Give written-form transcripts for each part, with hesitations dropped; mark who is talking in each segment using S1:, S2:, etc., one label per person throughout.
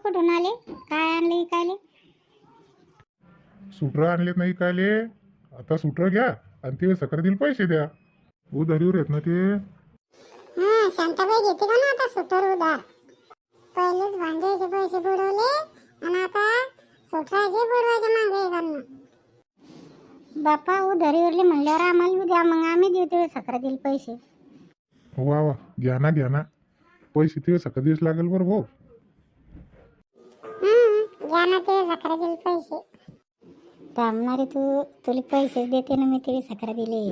S1: कुठून आले? काय आणले इकायले?
S2: सुटर आणलेत नाही कायले. आता सुटर घ्या आणि ते सक्रातील पैसे द्या. उधारीवर आहेत ना ते.
S1: शांताबाई घेते का ना आता सुटर उधार? पहिलेच भांड्याचे पैसे बुडवले आणि आता सुटराचे बुडवायचे मागे घालणं. बापा उधारीवरले म्हणल्यावर आम्हाला बी द्या, मग आम्ही देतो सक्रातील पैसे.
S2: वा वा, घ्या ना पैसे ते सक्रातीच लागेल बरं भाऊ.
S1: घ्या ना ते सक्रातील पैसे. थांबणारे तू, तुला पैसेच देते ना मी तिला सक्रा दिले.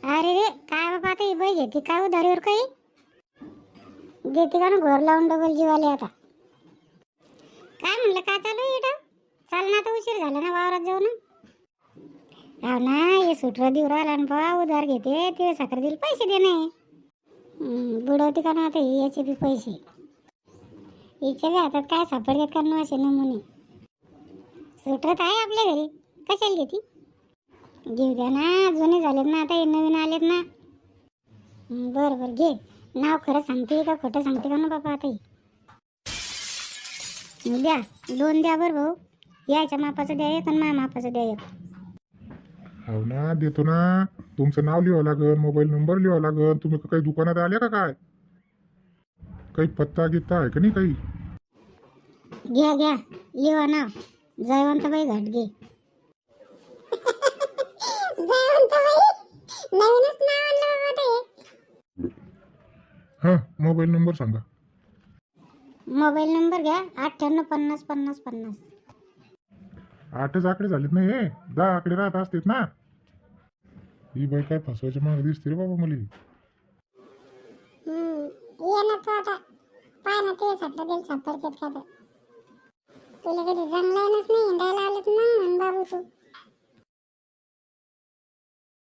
S1: अरे रे काय बाबा, आता ही बाई घेते काय उधारीवर? काही घेते का ना घर लावून डबल जीवाले. आता काय म्हणलं, काय चालू आहे इथं? चाल ना, आता उशीर झाला ना वावरात जाऊ ना. हो ना, हे सुटर देऊ राहिला ना बा, उधार घेते ते सक्रा दिले पैसे दे नाही. बुडवते का ना आता याचे बी पैसे. हिच्या बी हातात काय सापडतात का ना असे नमुने. सुटत आहे आपल्या घरी, कशाला घेते? घेऊ द्या ना, जुने झालेत ना आता, हे नवीन आलेत ना. बरं घे. नाव खरं सांगते का खोटं सांगते का ना बाबा आता? द्या 2 द्या बरं भाऊ. याच्या मापाचं द्या एक आणि माझ्या मापाचं द्या एक.
S2: हो ना, देतो ना. तुमचं नाव लिहावं लागेल, मोबाईल नंबर लिहावं लागेल. तुम्ही काही दुकानात आले का काय? काही पत्ता गित्ता आहे का नाही काही?
S1: घ्या लिहा नाव जयवंतबाई घाटगे. नवीनच नाव आणलं बाबा ते.
S2: हां, मोबाईल नंबर सांगा.
S1: मोबाईल नंबर घ्या 98505050.
S2: 8च आकडे झालेत ना हे, 10 आकडे राहत असतात ना. ही बाई काय फसवायच्या मागे दिसते रे बाबा मला.
S1: ये ना तू आता, पाय ना ते सक्रा दिल सापडतात का? तुला कधी जमलायनच नाही हिंडायला आलेत ना बाबू तू.